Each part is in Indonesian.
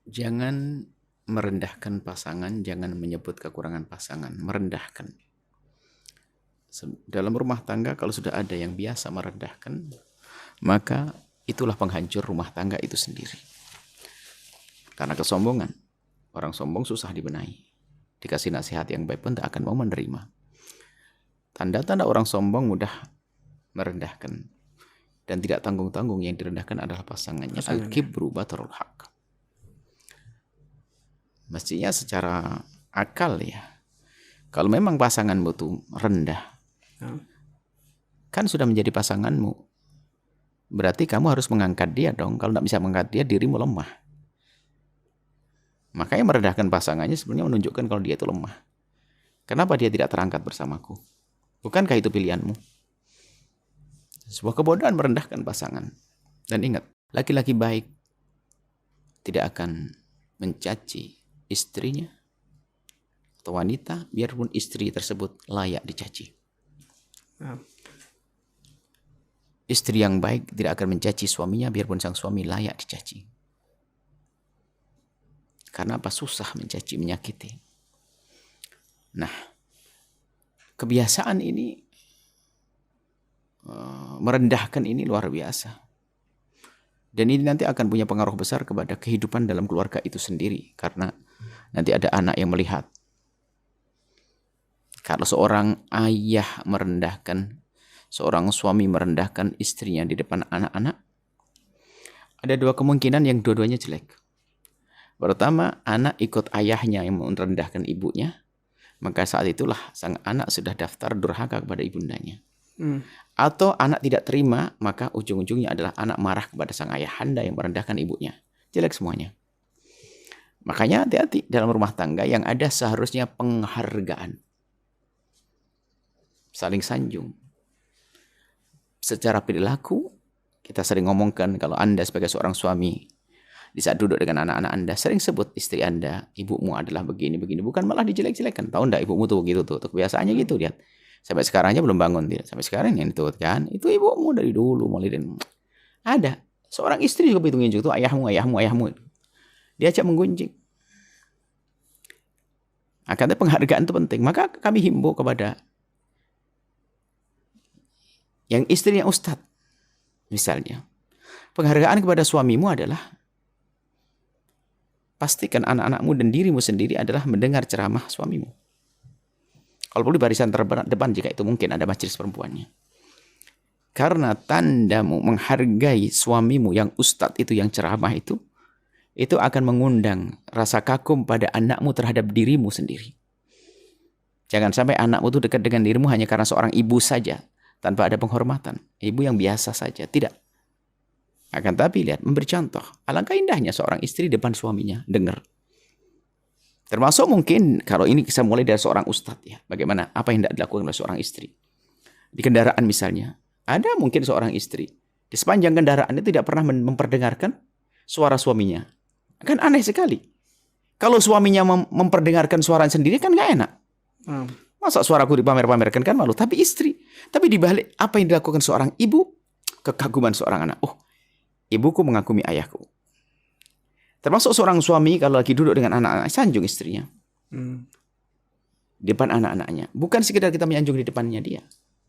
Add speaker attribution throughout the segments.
Speaker 1: Jangan merendahkan pasangan, jangan menyebut kekurangan pasangan, merendahkan. Dalam rumah tangga kalau sudah ada yang biasa merendahkan, maka itulah penghancur rumah tangga itu sendiri. Karena kesombongan, orang sombong susah dibenahi. Dikasih nasihat yang baik pun tak akan mau menerima. Tanda-tanda orang sombong mudah merendahkan. Dan tidak tanggung-tanggung, yang direndahkan adalah pasangannya. Al-kibru batarul haq. Mestinya secara akal ya, kalau memang pasanganmu tuh rendah, kan sudah menjadi pasanganmu, berarti kamu harus mengangkat dia dong. Kalau tidak bisa mengangkat dia, dirimu lemah. Makanya merendahkan pasangannya sebenarnya menunjukkan kalau dia itu lemah. Kenapa dia tidak terangkat bersamaku? Bukankah itu pilihanmu? Sebuah kebodohan merendahkan pasangan. Dan ingat, laki-laki baik tidak akan mencaci istrinya atau wanita, biarpun istri tersebut layak dicaci. Istri yang baik tidak akan mencaci suaminya, biarpun sang suami layak dicaci. Karena apa? Susah mencaci, menyakiti. Nah, kebiasaan ini, merendahkan ini luar biasa. Dan ini nanti akan punya pengaruh besar kepada kehidupan dalam keluarga itu sendiri. Karena nanti ada anak yang melihat. Kalau seorang ayah merendahkan, seorang suami merendahkan istrinya di depan anak-anak, ada dua kemungkinan yang dua-duanya jelek. Pertama, anak ikut ayahnya yang merendahkan ibunya, maka saat itulah sang anak sudah daftar durhaka kepada ibundanya. Atau anak tidak terima, maka ujung-ujungnya adalah anak marah kepada sang ayahanda yang merendahkan ibunya. Jelek semuanya. Makanya hati-hati dalam rumah tangga, yang ada seharusnya penghargaan. Saling sanjung. Secara perilaku, kita sering ngomongkan kalau Anda sebagai seorang suami, di saat duduk dengan anak-anak Anda, sering sebut istri Anda, ibumu adalah begini-begini. Bukan malah dijelek-jelekan. Tahu enggak ibumu tuh begitu tuh. Kebiasaannya gitu, lihat. Sampai sekarang aja belum bangun dia. Sampai sekarang yang itu kan, itu ibumu dari dulu mulai dari ada. Seorang istri juga begitu nginjuk tuh ayahmu. Diajak menggunjing. Akhirnya penghargaan itu penting. Maka kami himbau kepada yang istrinya ustadz, misalnya, penghargaan kepada suamimu adalah pastikan anak-anakmu dan dirimu sendiri adalah mendengar ceramah suamimu. Kalau perlu di barisan terdepan jika itu mungkin ada majelis perempuannya. Karena tandamu menghargai suamimu yang ustadz itu, yang ceramah itu akan mengundang rasa kagum pada anakmu terhadap dirimu sendiri. Jangan sampai anakmu itu dekat dengan dirimu hanya karena seorang ibu saja, tanpa ada penghormatan. Ibu yang biasa saja, tidak. Akan tapi lihat, memberi contoh. Alangkah indahnya seorang istri depan suaminya, dengar. Termasuk mungkin, kalau ini bisa mulai dari seorang ustadz ya. Bagaimana, apa yang tidak dilakukan oleh seorang istri. Di kendaraan misalnya, ada mungkin seorang istri. Di sepanjang kendaraan itu tidak pernah memperdengarkan suara suaminya. Kan aneh sekali. Kalau suaminya memperdengarkan suara sendiri kan gak enak. Masa suaraku dipamer-pamerkan, kan malu. Tapi istri. Tapi dibalik apa yang dilakukan seorang ibu, kekaguman seorang anak. Oh, ibuku mengagumi ayahku. Termasuk seorang suami kalau lagi duduk dengan anak-anak, sanjung istrinya. Depan anak-anaknya. Bukan sekedar kita menyanjung di depannya dia.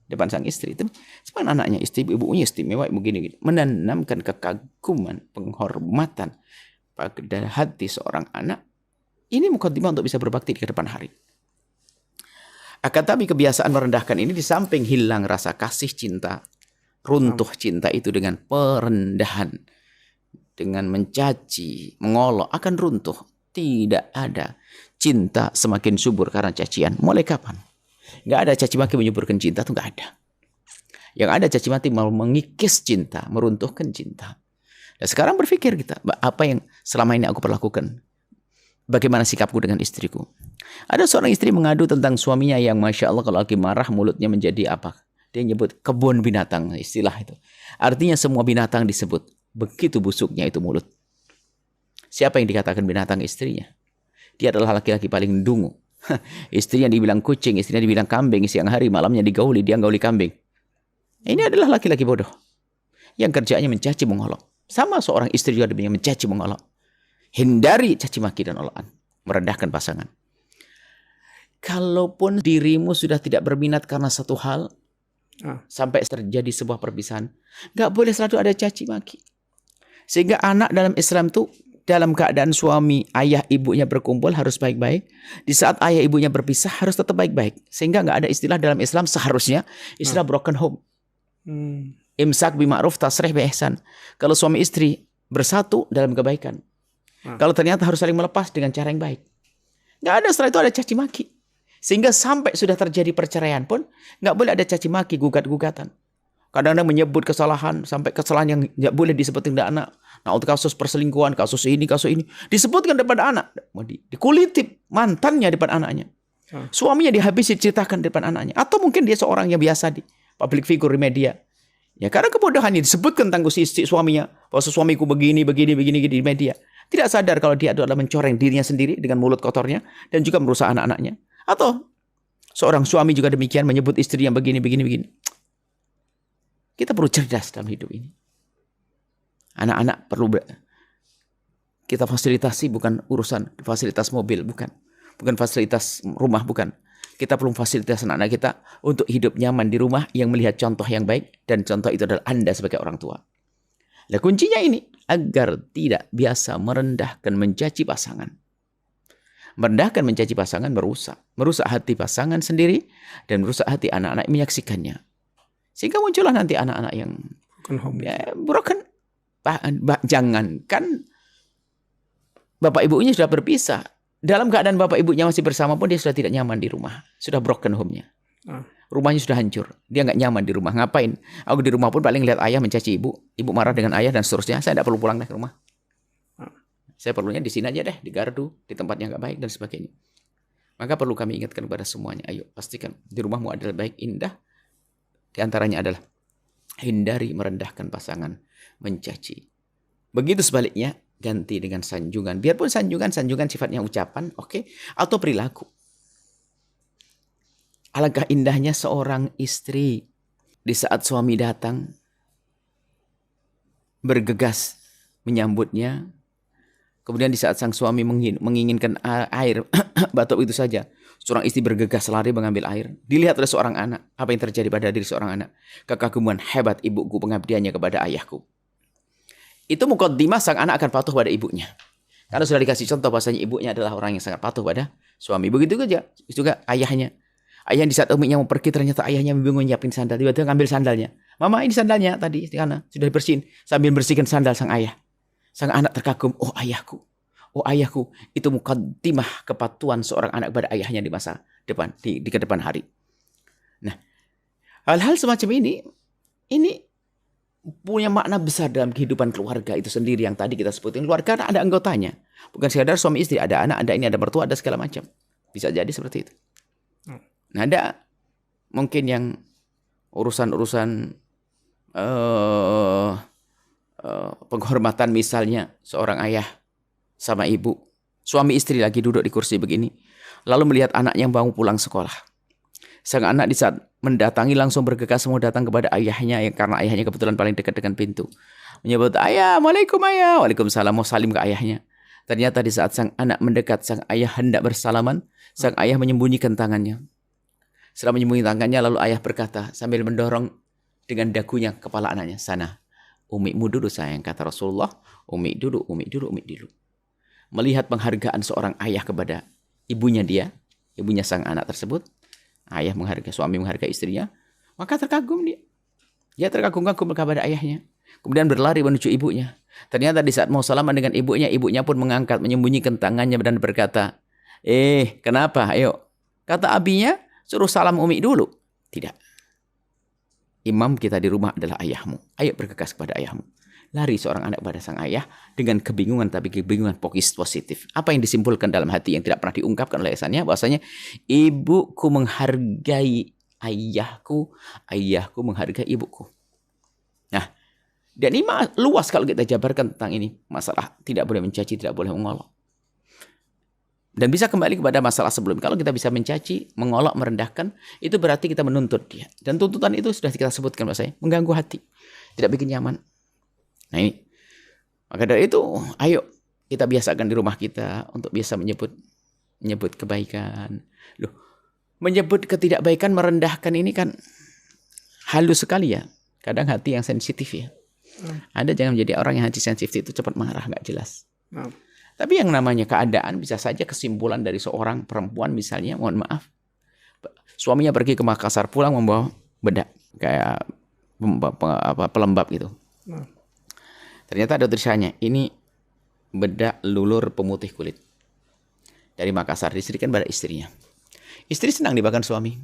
Speaker 1: Depan sang istri. Itu depan anaknya, istri ibunya istimewa begini. Menanamkan kekaguman, penghormatan pada hati seorang anak. Ini mukadimah untuk bisa berbakti di depan hari. Akan tapi kebiasaan merendahkan ini di samping hilang rasa kasih cinta, runtuh cinta itu dengan perendahan, dengan mencaci, mengolok, akan runtuh. Tidak ada cinta semakin subur karena cacian. Mulai kapan? Nggak ada caci maki menyuburkan cinta, itu nggak ada. Yang ada caci maki mau mengikis cinta, meruntuhkan cinta. Dan sekarang berpikir kita, apa yang selama ini aku perlakukan? Bagaimana sikapku dengan istriku? Ada seorang istri mengadu tentang suaminya yang Masya Allah kalau lagi marah mulutnya menjadi apa? Dia nyebut kebun binatang, istilah itu. Artinya semua binatang disebut. Begitu busuknya itu mulut. Siapa yang dikatakan binatang? Istrinya. Dia adalah laki-laki paling dungu. Istrinya dibilang kucing, istrinya dibilang kambing, siang hari malamnya digauli, dia gauli kambing. Ini adalah laki-laki bodoh. Yang kerjanya mencaci mengolok. Sama seorang istri juga dibilang mencaci mengolok. Hindari caci maki dan olaan, merendahkan pasangan. Kalaupun dirimu sudah tidak berminat karena satu hal, sampai terjadi sebuah perpisahan, nggak boleh selalu ada caci maki. Sehingga anak dalam Islam tuh dalam keadaan suami, ayah, ibunya berkumpul harus baik-baik. Di saat ayah ibunya berpisah harus tetap baik-baik. Sehingga nggak ada istilah dalam Islam seharusnya istilah broken home. Imsak bima'ruf tasrih bi ihsan. Kalau suami istri bersatu dalam kebaikan. Kalau ternyata harus saling melepas dengan cara yang baik. Nggak ada, setelah itu ada caci maki. Sehingga sampai sudah terjadi perceraian pun nggak boleh ada caci maki, gugat-gugatan. Kadang-kadang menyebut kesalahan, sampai kesalahan yang nggak boleh disebutin kepada anak. Nah, untuk kasus perselingkuhan, kasus ini, disebutkan depan anak. Dikulitip mantannya depan anaknya. Suaminya dihabisi, ceritakan depan anaknya. Atau mungkin dia seorang yang biasa di public figure di media. Ya, karena kebodohannya disebutkan tentang si suaminya. Bahwa suamiku begini di media. Tidak sadar kalau dia adalah mencoreng dirinya sendiri dengan mulut kotornya. Dan juga merusak anak-anaknya. Atau seorang suami juga demikian menyebut istri yang begini. Kita perlu cerdas dalam hidup ini. Anak-anak perlu kita fasilitasi, bukan urusan fasilitas mobil, bukan fasilitas rumah, bukan. Kita perlu fasilitas anak-anak kita untuk hidup nyaman di rumah yang melihat contoh yang baik, dan contoh itu adalah Anda sebagai orang tua. Nah, kuncinya ini agar tidak biasa merendahkan, mencaci pasangan. Merendahkan, mencaci pasangan merusak hati pasangan sendiri dan merusak hati anak-anak yang menyaksikannya. Sehingga muncullah nanti anak-anak yang broken. Jangankan bapak ibunya sudah berpisah. Dalam keadaan bapak ibunya masih bersama pun dia sudah tidak nyaman di rumah. Sudah broken home-nya. Rumahnya sudah hancur. Dia nggak nyaman di rumah. Ngapain? Aku di rumah pun paling lihat ayah mencaci ibu. Ibu marah dengan ayah dan seterusnya. Saya tidak perlu pulang deh ke rumah. Saya perlunya di sini aja deh. Di gardu. Di tempat yang nggak baik dan sebagainya. Maka perlu kami ingatkan kepada semuanya. Ayo pastikan di rumahmu adalah baik, indah. Di antaranya adalah hindari merendahkan pasangan, mencaci. Begitu sebaliknya, ganti dengan sanjungan. Biarpun sanjungan sifatnya ucapan, oke, atau perilaku. Alangkah indahnya seorang istri di saat suami datang, bergegas menyambutnya. Kemudian di saat sang suami menginginkan air, batuk itu saja, seorang istri bergegas lari mengambil air. Dilihat oleh seorang anak. Apa yang terjadi pada diri seorang anak? Kekaguman hebat ibuku, pengabdiannya kepada ayahku. Itu mukaddimah, sang anak akan patuh pada ibunya. Karena sudah dikasih contoh bahasanya ibunya adalah orang yang sangat patuh pada suami. Begitu juga ayahnya. Ayah di saat uminya mau pergi, ternyata ayahnya bingung nyiapin sandal. Tiba-tiba ngambil sandalnya. Mama, ini sandalnya tadi di sana. Sudah dibersihin. Sambil bersihkan sandal sang ayah. Sang anak terkagum, oh ayahku. Itu mukaddimah kepatuhan seorang anak pada ayahnya di masa depan, di kedepan hari. Nah, hal-hal semacam ini punya makna besar dalam kehidupan keluarga itu sendiri yang tadi kita sebutin. Keluarga ada anggotanya. Bukan sekadar suami istri, ada anak, ada ini, ada mertua, ada segala macam. Bisa jadi seperti itu. Nah, ada mungkin yang urusan penghormatan, misalnya seorang ayah sama ibu, suami istri lagi duduk di kursi begini, lalu melihat anak yang baru pulang sekolah. Sang anak di saat mendatangi langsung bergegas mau datang kepada ayahnya, karena ayahnya kebetulan paling dekat dengan pintu. Menyebut, ayah, waalaikum ayah, waalaikumsalam, mau salim ke ayahnya. Ternyata di saat sang anak mendekat, sang ayah hendak bersalaman, sang ayah menyembunyikan tangannya. Setelah menyembunyikan tangannya, lalu ayah berkata sambil mendorong dengan dagunya kepala anaknya, sana, umikmu dulu sayang, kata Rasulullah, umik dulu. Melihat penghargaan seorang ayah kepada ibunya ibunya sang anak tersebut, ayah menghargai, suami menghargai istrinya, maka terkagum dia. Dia terkagum-kagum kepada ayahnya. Kemudian berlari menuju ibunya. Ternyata di saat mau salaman dengan ibunya pun mengangkat, menyembunyikan tangannya dan berkata, kenapa? Ayo. Kata abinya, suruh salam umik dulu. Tidak. Imam kita di rumah adalah ayahmu. Ayo bergegas kepada ayahmu. Lari seorang anak pada sang ayah dengan kebingungan, tapi kebingungan positif. Apa yang disimpulkan dalam hati yang tidak pernah diungkapkan oleh ayahnya? Bahwasanya ibuku menghargai ayahku, ayahku menghargai ibuku. Nah, dan ini luas kalau kita jabarkan tentang ini. Masalah tidak boleh mencaci, tidak boleh mengolok. Dan bisa kembali kepada masalah sebelum. Kalau kita bisa mencaci, mengolok, merendahkan, itu berarti kita menuntut dia. Dan tuntutan itu sudah kita sebutkan bahasanya, mengganggu hati. Tidak bikin nyaman. Nah ini. Maka dari itu, ayo kita biasakan di rumah kita untuk biasa menyebut kebaikan. Loh, menyebut ketidakbaikan, merendahkan ini kan halus sekali ya. Kadang hati yang sensitif ya. Anda jangan menjadi orang yang hati sensitif itu cepat marah, nggak jelas. Tapi yang namanya keadaan bisa saja kesimpulan dari seorang perempuan misalnya, mohon maaf, suaminya pergi ke Makassar, pulang membawa bedak kayak pelembab gitu. Ternyata ada tulisannya, ini bedak lulur pemutih kulit. Dari Makassar, diserikan pada istrinya. Istri senang dipakai suami.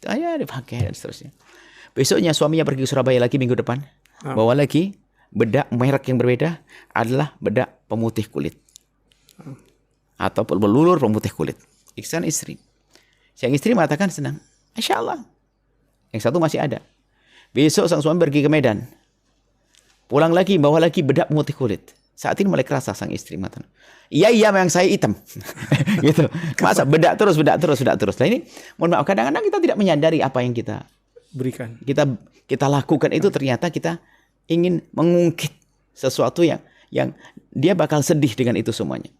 Speaker 1: Ya dipakai dan seterusnya. Besoknya suaminya pergi ke Surabaya lagi minggu depan. Bawa lagi bedak merek yang berbeda, adalah bedak pemutih kulit. Atau pelulur pemutih kulit. Iksan istri. Yang istri mengatakan senang. Masya Allah. Yang satu masih ada. Besok sang suami pergi ke Medan. Pulang lagi, bawa lagi bedak pemutih kulit. Saat ini mulai kerasa sang istri mengatakan, iya memang saya hitam. Gitu. Masa bedak terus. Nah ini, mohon maaf, kadang-kadang kita tidak menyadari apa yang kita
Speaker 2: berikan.
Speaker 1: Kita lakukan itu ternyata kita ingin mengungkit sesuatu yang dia bakal sedih dengan itu semuanya.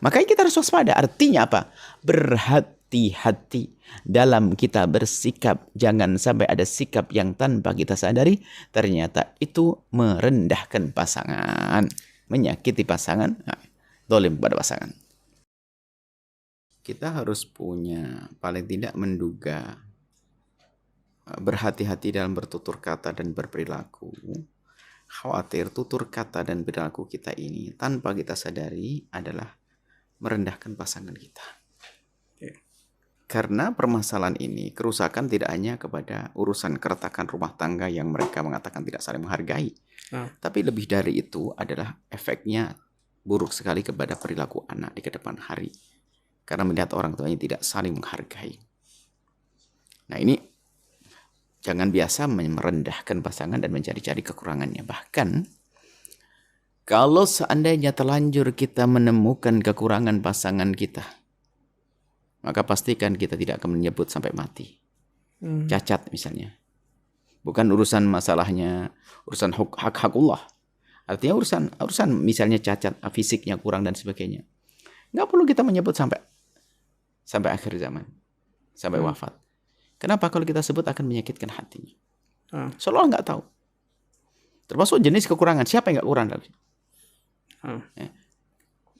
Speaker 1: Makanya kita harus waspada. Artinya apa? Berhati-hati dalam kita bersikap. Jangan sampai ada sikap yang tanpa kita sadari ternyata itu merendahkan pasangan, menyakiti pasangan, zalim pada pasangan. Kita harus punya paling tidak menduga, berhati-hati dalam bertutur kata dan berperilaku. Khawatir tutur kata dan perilaku kita ini tanpa kita sadari adalah merendahkan pasangan kita. Karena permasalahan ini, kerusakan tidak hanya kepada urusan keretakan rumah tangga yang mereka mengatakan tidak saling menghargai. Tapi lebih dari itu adalah efeknya buruk sekali kepada perilaku anak di kedepan hari. Karena melihat orang tuanya tidak saling menghargai. Nah ini, jangan biasa merendahkan pasangan dan mencari-cari kekurangannya. Bahkan, kalau seandainya terlanjur kita menemukan kekurangan pasangan kita, maka pastikan kita tidak akan menyebut sampai mati. Cacat misalnya. Bukan urusan masalahnya, urusan hak-hakullah. Artinya urusan misalnya cacat, fisiknya kurang dan sebagainya. Nggak perlu kita menyebut sampai akhir zaman. Sampai wafat. Kenapa? Kalau kita sebut akan menyakitkan hatinya. Seolah nggak tahu. Termasuk jenis kekurangan. Siapa yang nggak kurang?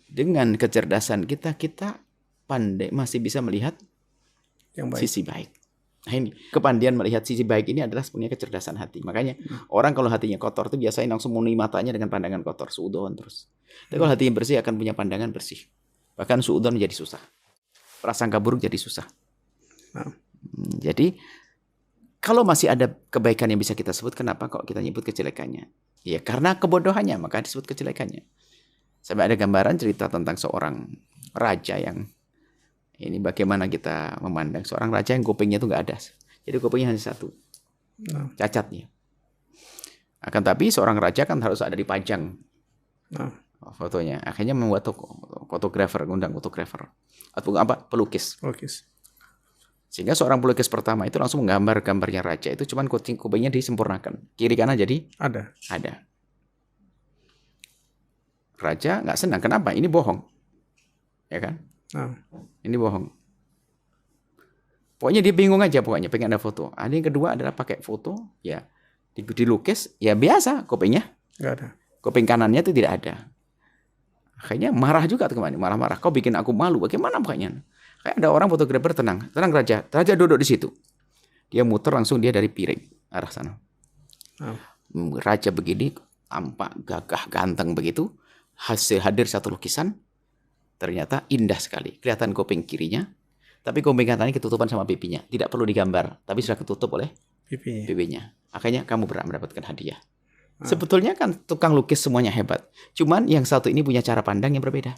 Speaker 1: Dengan kecerdasan kita pandai masih bisa melihat
Speaker 2: yang baik.
Speaker 1: Sisi baik. Nah ini, kepandian melihat sisi baik ini adalah sebenarnya kecerdasan hati. Makanya orang kalau hatinya kotor itu biasanya langsung memenuhi matanya dengan pandangan kotor, suudzon terus. Tapi kalau hatinya bersih akan punya pandangan bersih. Bahkan suudzon menjadi susah. Prasangka buruk jadi susah. Jadi kalau masih ada kebaikan yang bisa kita sebut, kenapa kok kita nyebut kejelekannya? Ya karena kebodohannya, maka disebut kejelekannya. Sampai ada gambaran cerita tentang seorang raja yang ini bagaimana kita memandang seorang raja yang kupingnya itu nggak ada. Jadi kupingnya hanya satu. Cacatnya. Akan tapi seorang raja kan harus ada dipajang fotonya. Akhirnya membuat fotografer, ngundang fotografer. Atau pelukis. Sehingga seorang pelukis pertama itu langsung menggambar gambarnya raja itu cuman kupingnya disempurnakan. Kiri kanan jadi ada. Raja nggak senang. Kenapa? Ini bohong. Ya kan? Ini bohong. Pokoknya dia bingung aja pokoknya pengen ada foto. Ada yang kedua adalah pakai foto ya dilukis ya biasa kupingnya nggak ada. Kuping kanannya itu tidak ada. Akhirnya marah juga tuh kemana? Marah-marah. Kau bikin aku malu. Bagaimana pokoknya? Kayak ada orang fotografer tenang raja. Raja duduk di situ. Dia muter langsung dia dari piring arah sana. Raja begini tampak gagah ganteng begitu. Hadir satu lukisan. Ternyata indah sekali. Kelihatan kuping kirinya. Tapi kuping kanannya ketutupan sama pipinya. Tidak perlu digambar. Tapi sudah ketutup oleh pipinya. Akhirnya kamu berhak mendapatkan hadiah. Sebetulnya kan tukang lukis semuanya hebat. Cuman yang satu ini punya cara pandang yang berbeda.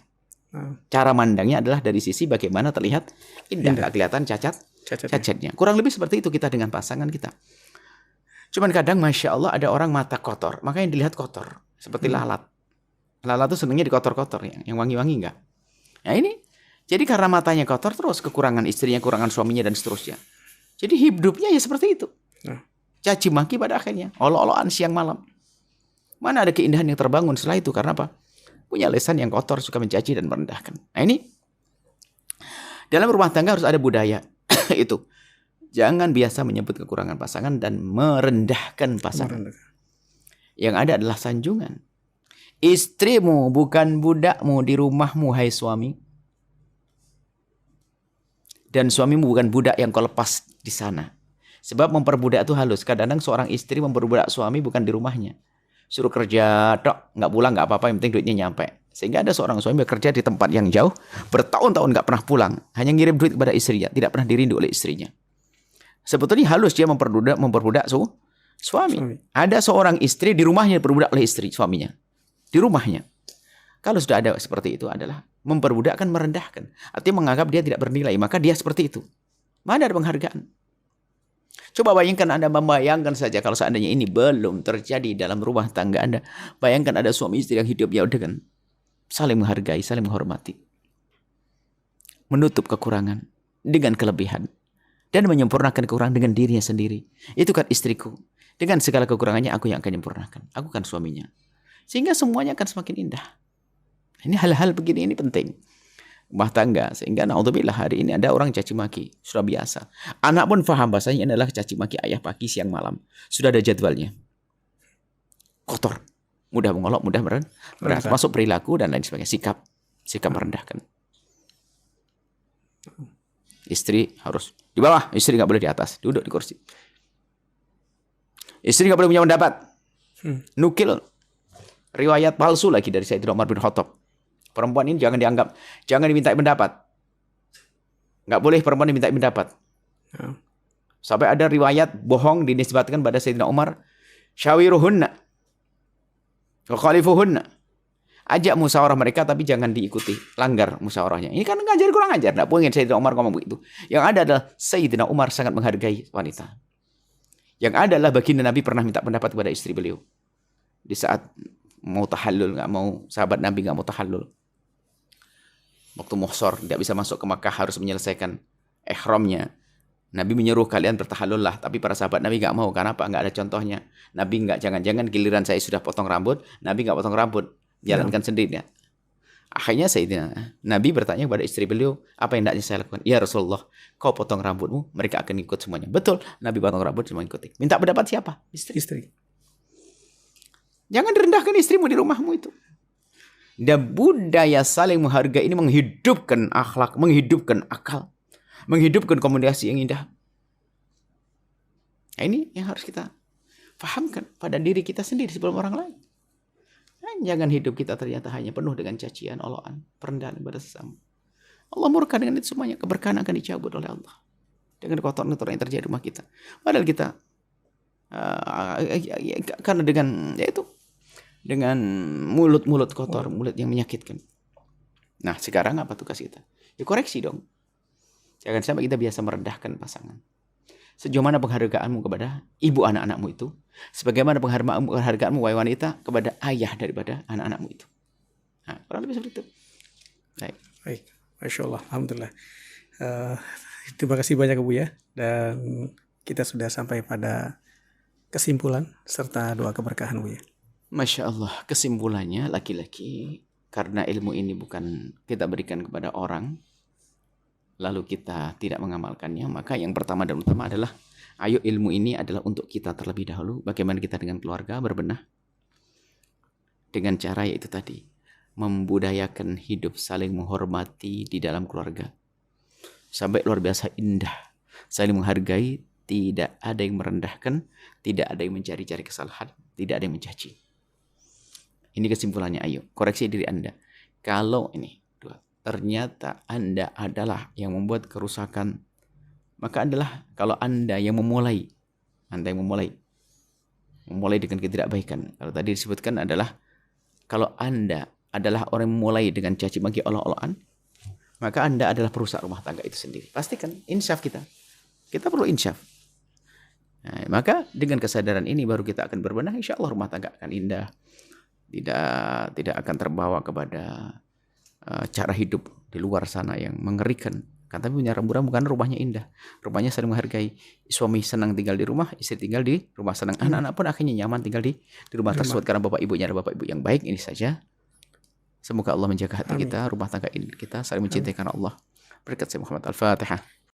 Speaker 1: Cara mandangnya adalah dari sisi bagaimana terlihat indah. Gak kelihatan cacatnya. Kurang lebih seperti itu kita dengan pasangan kita. Cuman kadang Masya Allah ada orang mata kotor. Maka yang dilihat kotor. Seperti lalat. Lalat itu senangnya dikotor-kotor. Yang wangi-wangi enggak. Nah ini, jadi karena matanya kotor terus kekurangan istrinya, kekurangan suaminya dan seterusnya. Jadi hidupnya ya seperti itu. Caci maki pada akhirnya, olo-oloan siang malam. Mana ada keindahan yang terbangun setelah itu? Karena apa? punya lisan yang kotor, suka mencaci dan merendahkan. Nah ini dalam rumah tangga harus ada budaya itu. Jangan biasa menyebut kekurangan pasangan dan merendahkan pasangan. Yang ada adalah sanjungan. Istrimu bukan budakmu di rumahmu, hai suami. Dan suamimu bukan budak yang kau lepas di sana. Sebab memperbudak itu halus. Kadang-kadang seorang istri memperbudak suami bukan di rumahnya. Suruh kerja, tok, nggak pulang, nggak apa-apa, yang penting duitnya nyampe. Sehingga ada seorang suami bekerja di tempat yang jauh, bertahun-tahun nggak pernah pulang. Hanya ngirim duit kepada istrinya, tidak pernah dirindu oleh istrinya. Sebetulnya halus dia memperbudak suami. Ada seorang istri di rumahnya diperbudak oleh istri suaminya. Di rumahnya. Kalau sudah ada seperti itu adalah memperbudakkan, merendahkan. Artinya menganggap dia tidak bernilai, maka dia seperti itu. Mana ada penghargaan? Coba bayangkan, Anda membayangkan saja kalau seandainya ini belum terjadi dalam rumah tangga Anda. Bayangkan ada suami istri yang hidup ya udah kan saling menghargai, saling menghormati. Menutup kekurangan dengan kelebihan. Dan menyempurnakan kekurangan dengan dirinya sendiri. Itu kan istriku. Dengan segala kekurangannya aku yang akan menyempurnakan. Aku kan suaminya. Sehingga semuanya akan semakin indah. Ini hal-hal begini ini penting. Rumah tangga. Sehingga naudzubillah hari ini ada orang caci maki. Sudah biasa. Anak pun paham bahasanya ini adalah caci maki ayah pagi, siang, malam. Sudah ada jadwalnya. Kotor. Mudah mengolok, mudah merendahkan. Masuk perilaku dan lain sebagainya. Sikap merendahkan. Istri harus di bawah, istri nggak boleh di atas, duduk di kursi. Istri nggak boleh punya pendapat. Nukil riwayat palsu lagi dari Sayyidina Umar bin Khattab. Perempuan ini jangan dianggap, jangan dimintai pendapat. Nggak boleh perempuan dimintai pendapat. Sampai ada riwayat bohong dinisbatkan pada Sayyidina Umar. Syawiruhunna wa khalifuhunna. Ajak musyawarah mereka tapi jangan diikuti. Langgar musyawarahnya. Ini kan ngajar kurang ajar. Tidak mungkin Sayyidina Umar ngomong begitu. Yang ada adalah Sayyidina Umar sangat menghargai wanita. Yang ada adalah baginda Nabi pernah minta pendapat kepada istri beliau. Di saat mau tahallul, sahabat Nabi nggak mau tahallul. Waktu muhsor, tidak bisa masuk ke Makkah, harus menyelesaikan ihramnya. Nabi menyuruh kalian bertahallul lah. Tapi para sahabat Nabi nggak mau. Kenapa? Nggak ada contohnya. Nabi nggak, jangan-jangan giliran saya sudah potong rambut. Nabi nggak potong rambut. Jalankan sendiri. Akhirnya Sayyidina Nabi bertanya kepada istri beliau, apa yang hendaknya saya lakukan? Ya Rasulullah, kau potong rambutmu, mereka akan ikut semuanya. Betul, Nabi potong rambut, semua ikuti. Minta pendapat siapa? Istri. Jangan direndahkan istrimu di rumahmu itu. Dan budaya saling menghargai ini menghidupkan akhlak, menghidupkan akal, menghidupkan komunikasi yang indah. Nah, ini yang harus kita fahamkan pada diri kita sendiri sebelum orang lain. Jangan hidup kita ternyata hanya penuh dengan cacian, oloan, perendahan kepada sesama. Allah murka dengan itu semuanya. Keberkahan akan dicabut oleh Allah. Dengan kotoran-kotoran yang terjadi di rumah kita. Padahal kita, karena dengan mulut-mulut kotor, mulut yang menyakitkan. Nah sekarang apa tugas kita? Ya koreksi dong. Jangan sampai kita biasa merendahkan pasangan. Sejauh mana penghargaanmu kepada ibu anak-anakmu itu? Sebagaimana penghargaanmu wahai wanita kepada ayah daripada anak-anakmu itu? Nah, kurang lebih seperti itu.
Speaker 2: Baik. Masya Allah. Alhamdulillah. Terima kasih banyak Bu ya. Dan kita sudah sampai pada kesimpulan serta doa keberkahan Bu ya.
Speaker 1: Masya Allah. Kesimpulannya laki-laki karena ilmu ini bukan kita berikan kepada orang, lalu kita tidak mengamalkannya, maka yang pertama dan utama adalah ayo ilmu ini adalah untuk kita terlebih dahulu. Bagaimana kita dengan keluarga berbenah dengan cara yaitu tadi membudayakan hidup saling menghormati di dalam keluarga sampai luar biasa indah, saling menghargai, tidak ada yang merendahkan, tidak ada yang mencari-cari kesalahan, tidak ada yang mencaci. Ini kesimpulannya. Ayo koreksi diri Anda. Kalau ini ternyata Anda adalah yang membuat kerusakan, maka adalah kalau Anda yang memulai dengan ketidakbaikan. Kalau tadi disebutkan adalah kalau Anda adalah orang yang memulai dengan caci maki olok-olokan, maka Anda adalah perusak rumah tangga itu sendiri. Pastikan insyaf kita perlu insyaf. Nah, maka dengan kesadaran ini baru kita akan berbenah. Insya Allah rumah tangga akan indah, tidak akan terbawa kepada cara hidup di luar sana yang mengerikan. Kan tapi punya rambu-rambu kan rumahnya indah, rumahnya saling menghargai. Suami senang tinggal di rumah, istri tinggal di rumah senang. Anak-anak pun akhirnya nyaman tinggal di rumah tersebut karena bapak ibunya ada bapak ibu yang baik. Ini saja Semoga Allah menjaga hati
Speaker 2: Amin.
Speaker 1: kita, rumah tangga kita saling mencintai karena Allah. Berkat Sayyidina Muhammad. Al-Fatihah.